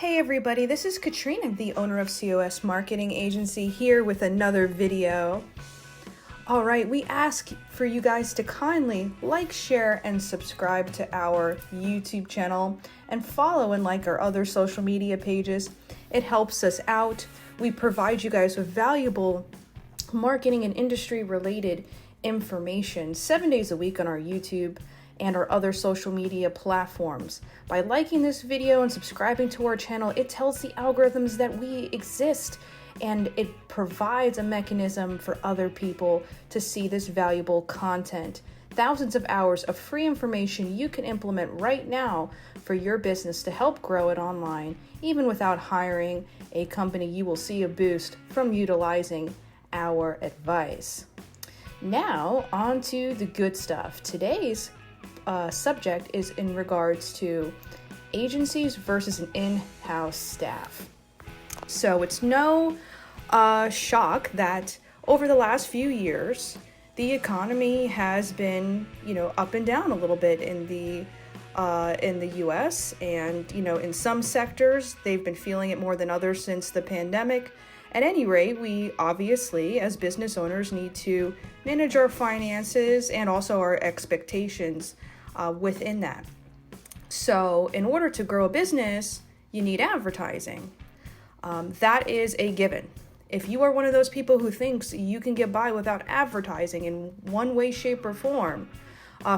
Hey everybody, this is Katrina, the owner of COSMarketing Agency, here with another video. Alright, we ask for you guys to kindly like, share, and subscribe to our YouTube channel and follow and like our other social media pages. It helps us out. We provide you guys with valuable marketing and industry related information 7 days a week on our YouTube and our other social media platforms. By liking this video and subscribing to our channel, it tells the algorithms that we exist, and it provides a mechanism for other people to see this valuable content. Thousands of hours of free information you can implement right now for your business to help grow it online. Even without hiring a company, you will see a boost from utilizing our advice. Now, on to the good stuff. Today's subject is in regards to agencies versus an in-house staff. So it's no shock that over the last few years, the economy has been, up and down a little bit in the U.S. and, in some sectors, they've been feeling it more than others since the pandemic. At any rate, we obviously, as business owners, need to manage our finances and also our expectations within that. So in order to grow a business, you need advertising. That is a given. If you are one of those people who thinks you can get by without advertising in one way, shape, or form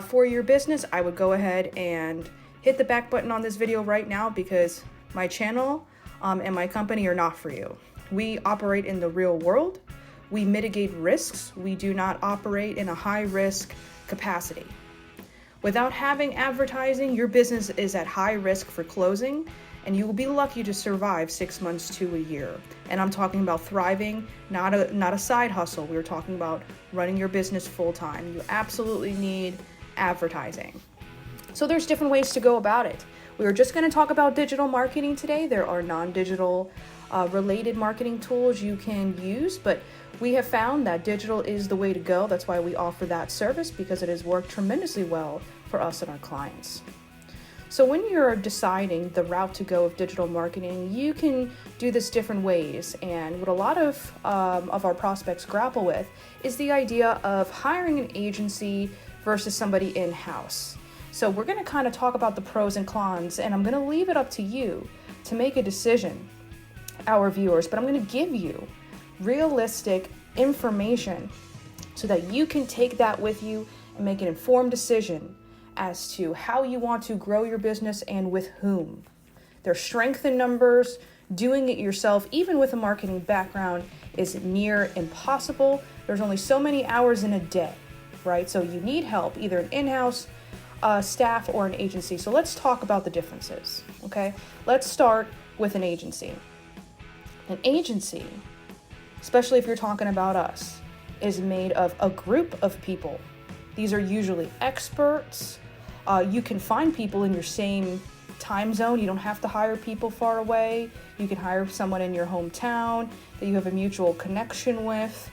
for your business, I would go ahead and hit the back button on this video right now, because my channel and my company are not for you. We operate in the real world. We mitigate risks. We do not operate in a high risk capacity. Without having advertising, your business is at high risk for closing, and you will be lucky to survive 6 months to a year. And I'm talking about thriving, not a side hustle. We're talking about running your business full time. You absolutely need advertising. So there's different ways to go about it. We were just going to talk about digital marketing today. There are non-digital related marketing tools you can use, but we have found that digital is the way to go. That's why we offer that service, because it has worked tremendously well for us and our clients. So when you're deciding the route to go of digital marketing, you can do this different ways. And what a lot of our prospects grapple with is the idea of hiring an agency versus somebody in-house. So we're going to kind of talk about the pros and cons, and I'm going to leave it up to you to make a decision, our viewers, but I'm going to give you realistic information so that you can take that with you and make an informed decision as to how you want to grow your business and with whom. There's strength in numbers. Doing it yourself, even with a marketing background, is near impossible. There's only so many hours in a day, right? So you need help, either an in-house staff or an agency. So let's talk about the differences, okay? Let's start with an agency. An agency, especially if you're talking about us, is made of a group of people. These are usually experts. You can find people in your same time zone. You don't have to hire people far away. You can hire someone in your hometown that you have a mutual connection with.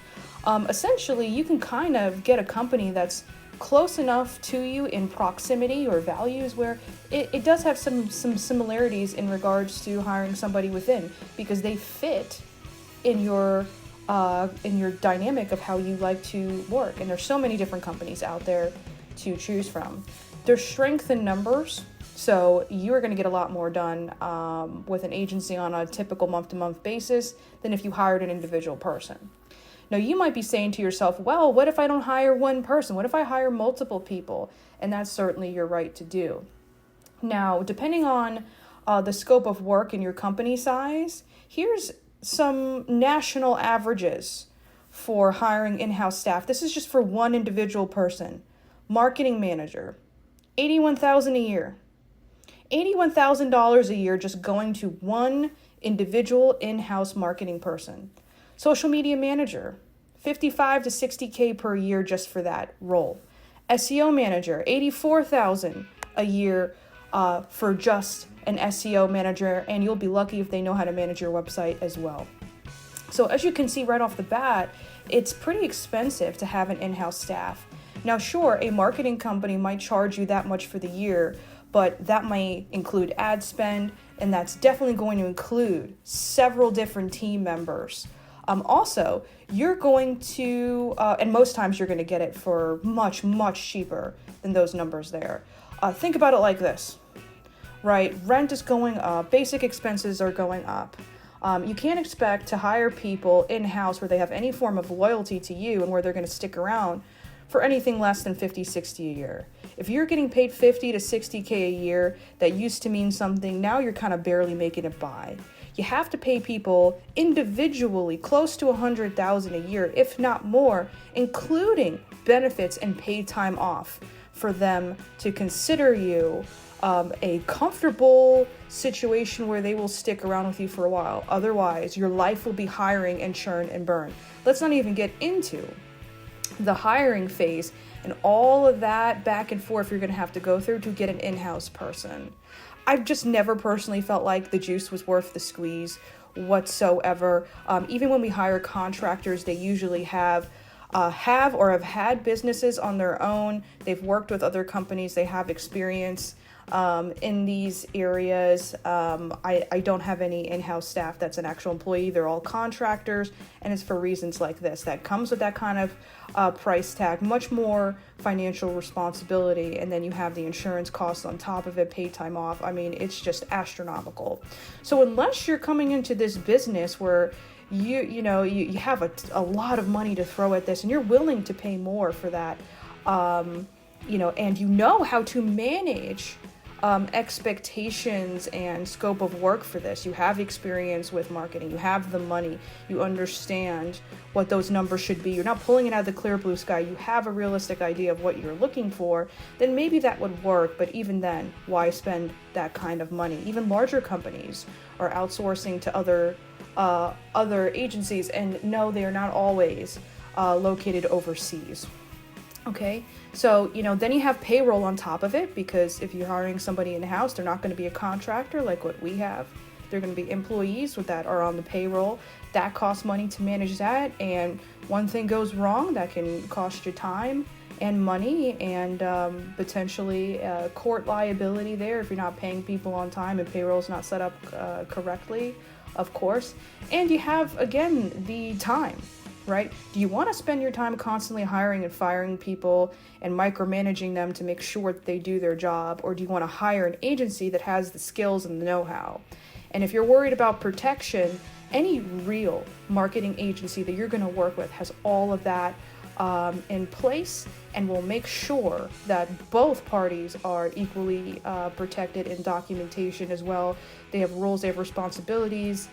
Essentially, you can kind of get a company that's close enough to you in proximity or values where it does have some similarities in regards to hiring somebody within, because they fit in your dynamic of how you like to work. And there's so many different companies out there to choose from. There's strength in numbers. So you are going to get a lot more done with an agency on a typical month-to-month basis than if you hired an individual person. Now, you might be saying to yourself, well, what if I don't hire one person? What if I hire multiple people? And that's certainly your right to do. Now, depending on the scope of work and your company size, here's some national averages for hiring in-house staff. This is just for one individual person. Marketing manager, $81,000 a year. $81,000 a year just going to one individual in-house marketing person. Social media manager, $55,000 to $60,000 per year just for that role. SEO manager, $84,000 a year for just an SEO manager, and you'll be lucky if they know how to manage your website as well. So as you can see right off the bat, it's pretty expensive to have an in-house staff. Now, sure, a marketing company might charge you that much for the year, but that might include ad spend, and that's definitely going to include several different team members. Also, you're going to, and most times you're going to get it for much, much cheaper than those numbers there. Think about it like this, right? Rent is going up, basic expenses are going up. You can't expect to hire people in-house where they have any form of loyalty to you and where they're going to stick around for anything less than $50, $60 a year. If you're getting paid $50 to $60K a year, that used to mean something, now you're kind of barely making it by. You have to pay people individually close to $100,000 a year, if not more, including benefits and paid time off for them to consider you a comfortable situation where they will stick around with you for a while. Otherwise, your life will be hiring and churn and burn. Let's not even get into the hiring phase and all of that back and forth you're going to have to go through to get an in-house person. I've just never personally felt like the juice was worth the squeeze whatsoever. Even when we hire contractors, they usually have or have had businesses on their own. They've worked with other companies. They have experience in these areas. I don't have any in-house staff that's an actual employee. They're all contractors, and it's for reasons like this. That comes with that kind of price tag, much more financial responsibility, and then you have the insurance costs on top of it, paid time off. I mean, it's just astronomical. So unless you're coming into this business where you have a lot of money to throw at this and you're willing to pay more for that, and you know how to manage expectations and scope of work for this. You have experience with marketing, you have the money, you understand what those numbers should be. You're not pulling it out of the clear blue sky. You have a realistic idea of what you're looking for, then maybe that would work. But even then, why spend that kind of money? Even larger companies are outsourcing to other agencies, and no, they are not always located overseas. Okay, so, then you have payroll on top of it, because if you're hiring somebody in-house, they're not going to be a contractor like what we have. They're going to be employees that are on the payroll. That costs money to manage that, and one thing goes wrong, that can cost you time and money and potentially court liability there if you're not paying people on time and payroll's not set up correctly, of course. And you have, again, the time. Right? Do you want to spend your time constantly hiring and firing people and micromanaging them to make sure that they do their job? Or do you want to hire an agency that has the skills and the know-how? And if you're worried about protection, any real marketing agency that you're going to work with has all of that in place, and will make sure that both parties are equally protected in documentation as well. They have rules, they have responsibilities.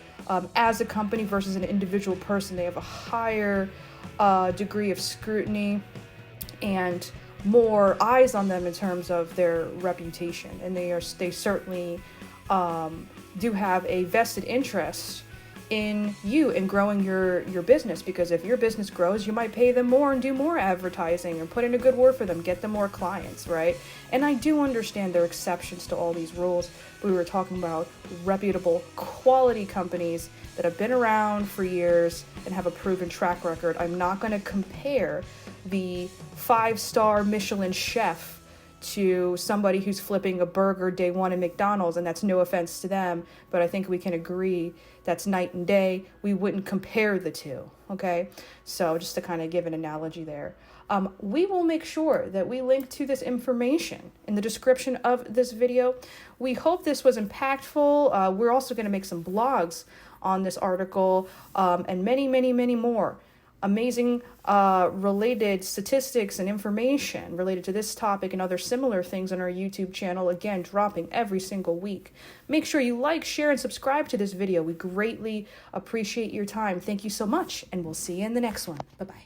As a company versus an individual person, they have a higher degree of scrutiny and more eyes on them in terms of their reputation. And they certainly do have a vested interest in you and growing your business, because if your business grows, you might pay them more and do more advertising and put in a good word for them, get them more clients, right? And I do understand there are exceptions to all these rules. We were talking about reputable, quality companies that have been around for years and have a proven track record. I'm not going to compare the 5-star Michelin chef to somebody who's flipping a burger day one at McDonald's, and that's no offense to them, but I think we can agree that's night and day. We wouldn't compare the two, okay? So just to kind of give an analogy there. We will make sure that we link to this information in the description of this video. We hope this was impactful. We're also going to make some blogs on this article and many, many, many more amazing related statistics and information related to this topic and other similar things on our YouTube channel, again, dropping every single week. Make sure you like, share, and subscribe to this video. We greatly appreciate your time. Thank you so much, and we'll see you in the next one. Bye-bye.